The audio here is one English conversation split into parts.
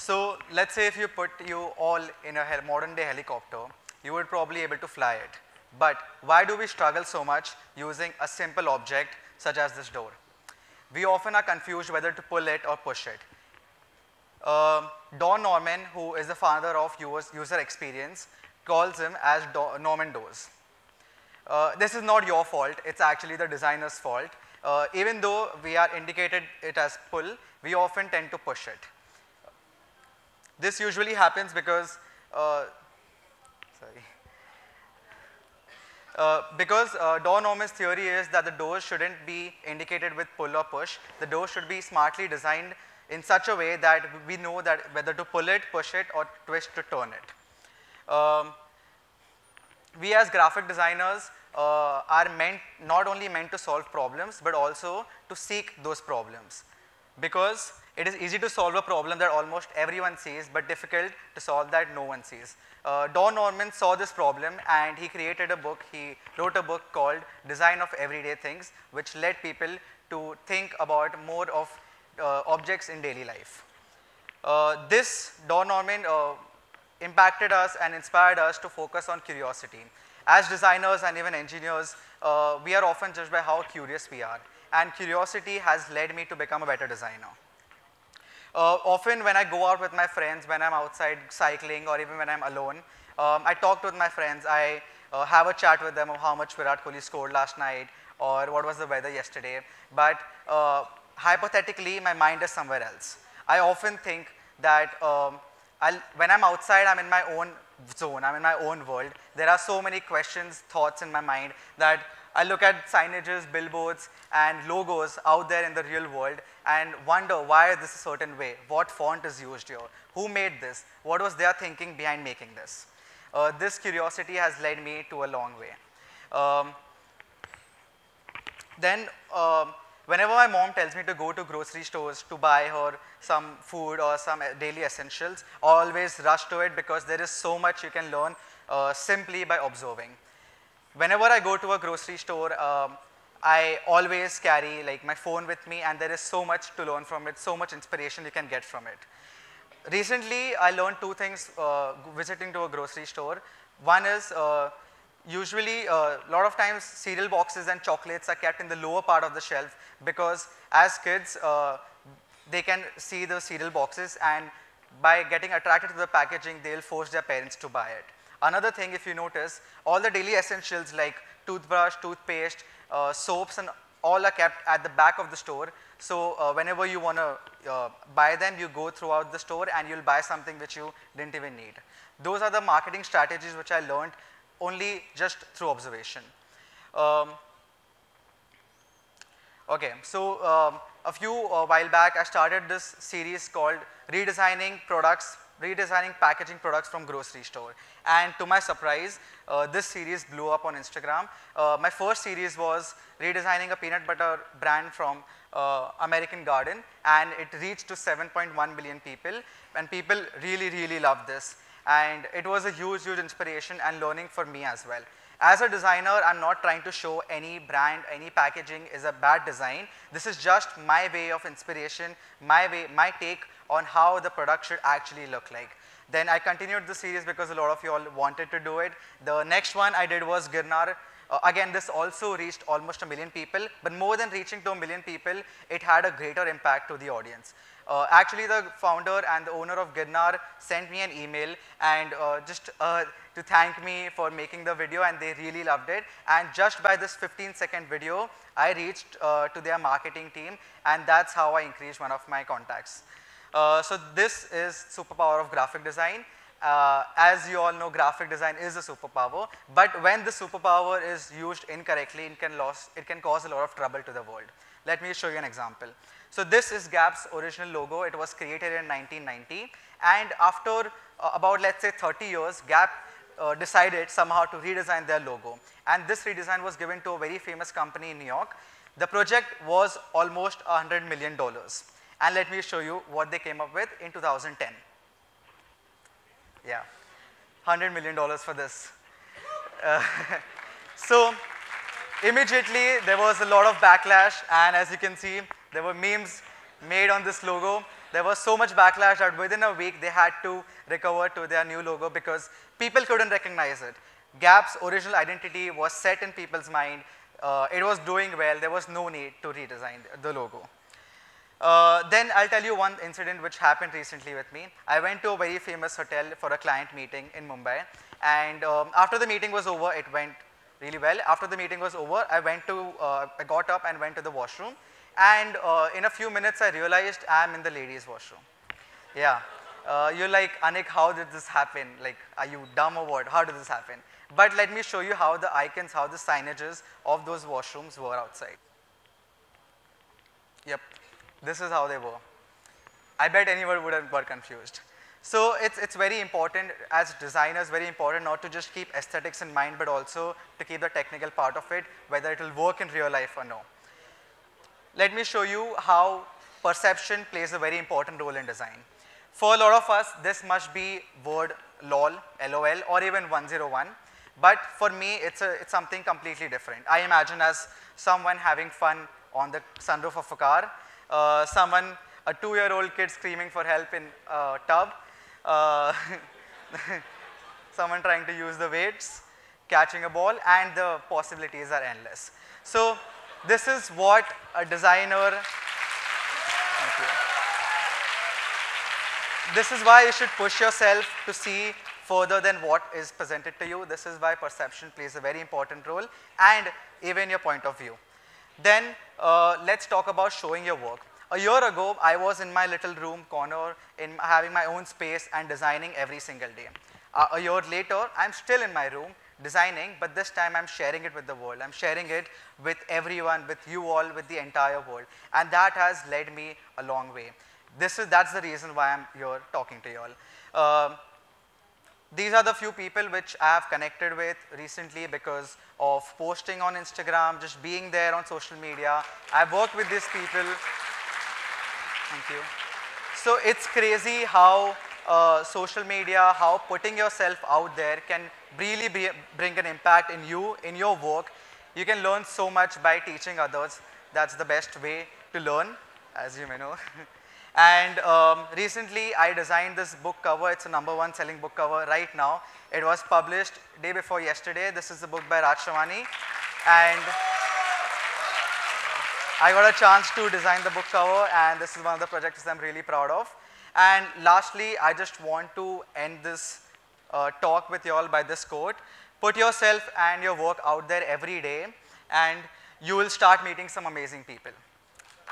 So let's say if you put you all in a modern day helicopter, you would probably be able to fly it. But why do we struggle so much using a simple object such as this door? We often are confused whether to pull it or push it. Don Norman, who is the founder of user experience, calls him as Norman doors. This is not your fault, it's actually the designer's fault. Even though we are indicated it as pull, we often tend to push it. This usually happens because, Don Norman's theory is that the doors shouldn't be indicated with pull or push. The door should be smartly designed in such a way that we know that whether to pull it, push it, or twist to turn it. We as graphic designers are not only meant to solve problems, but also to seek those problems. Because it is easy to solve a problem that almost everyone sees, but difficult to solve that no one sees. Don Norman saw this problem and he created a book. He wrote a book called Design of Everyday Things, which led people to think about more of objects in daily life. This Don Norman impacted us and inspired us to focus on curiosity. As designers and even engineers, we are often judged by how curious we are, and curiosity has led me to become a better designer. Often when I go out with my friends, when I'm outside cycling or even when I'm alone, I talk with my friends, I have a chat with them of how much Virat Kohli scored last night or what was the weather yesterday, but hypothetically my mind is somewhere else. I often think that when I'm outside, I'm in my own zone, I'm in my own world. There are so many questions, thoughts in my mind that I look at signages, billboards, and logos out there in the real world and wonder why is this a certain way, what font is used here, who made this, what was their thinking behind making this. This curiosity has led me to a long way. Whenever my mom tells me to go to grocery stores to buy her some food or some daily essentials, I always rush to it because there is so much you can learn simply by observing. Whenever I go to a grocery store, I always carry like my phone with me, and there is so much to learn from it, so much inspiration you can get from it. Recently, I learned two things visiting to a grocery store. One is usually a lot of times cereal boxes and chocolates are kept in the lower part of the shelf because as kids they can see the cereal boxes, and by getting attracted to the packaging, they'll force their parents to buy it. Another thing, if you notice, all the daily essentials like toothbrush, toothpaste, soaps, and all are kept at the back of the store. So whenever you want to buy them, you go throughout the store and you'll buy something which you didn't even need. Those are the marketing strategies which I learned only just through observation. Okay, so a few while back, I started this series called Redesigning Packaging Products from Grocery Store. And to my surprise, this series blew up on Instagram. My first series was redesigning a peanut butter brand from American Garden, and it reached to 7.1 billion people, and people really loved this. And it was a huge inspiration and learning for me as well. As a designer, I'm not trying to show any brand, any packaging is a bad design. This is just my way of inspiration, my take on how the product should actually look like. Then I continued the series because a lot of you all wanted to do it. The next one I did was Girnar. Again, this also reached almost 1 million people, but more than reaching to 1 million people, it had a greater impact to the audience. Actually, the founder and the owner of Girnar sent me an email and just to thank me for making the video, and they really loved it. And just by this 15-second video, I reached to their marketing team, and that's how I increased one of my contacts. So this is superpower of graphic design. As you all know, graphic design is a superpower, but when the superpower is used incorrectly, it can cause a lot of trouble to the world. Let me show you an example. So this is Gap's original logo. It was created in 1990, and after about, let's say, 30 years, Gap decided somehow to redesign their logo, and this redesign was given to a very famous company in New York. The project was almost $100 million, and let me show you what they came up with in 2010. Yeah, $100 million for this. So immediately there was a lot of backlash, and as you can see, there were memes made on this logo. there was so much backlash that within a week they had to recover to their new logo because people couldn't recognize it. Gap's original identity was set in people's mind. It was doing well. There was no need to redesign the logo. Then I'll tell you one incident which happened recently with me. I went to a very famous hotel for a client meeting in Mumbai, and after the meeting was over, it went really well. After the meeting was over, I got up and went to the washroom, and in a few minutes I realized I'm in the ladies' washroom. Yeah, you're like, Anik, how did this happen? Like, are you dumb or what? How did this happen? But let me show you how the icons, how the signages of those washrooms were outside. Yep. This is how they were. I bet anyone would have got confused. So it's very important as designers, very important not to just keep aesthetics in mind, but also to keep the technical part of it, whether it will work in real life or no. Let me show you how perception plays a very important role in design. For a lot of us, this must be word lol, LOL, or even 101. But for me, it's something completely different. I imagine as someone having fun on the sunroof of a car, a 2-year-old kid screaming for help in a tub, someone trying to use the weights, catching a ball, and the possibilities are endless. So this is what a designer, thank you. This is why you should push yourself to see further than what is presented to you. This is why perception plays a very important role, and even your point of view. Then let's talk about showing your work. A year ago, I was in my little room corner, having my own space and designing every single day. A year later, I'm still in my room designing, but this time I'm sharing it with the world. I'm sharing it with everyone, with you all, with the entire world. And that has led me a long way. That's the reason why I'm here talking to you all. These are the few people which I have connected with recently because of posting on Instagram, just being there on social media. I've worked with these people. Thank you. So it's crazy how social media, how putting yourself out there can really bring an impact in you, in your work. You can learn so much by teaching others. That's the best way to learn, as you may know. And recently, I designed this book cover. It's a #1 selling book cover right now. It was published day before yesterday. This is a book by Raj Shamani. And I got a chance to design the book cover, and this is one of the projects I'm really proud of. And lastly, I just want to end this talk with you all by this quote. Put yourself and your work out there every day, and you will start meeting some amazing people.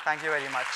Thank you very much.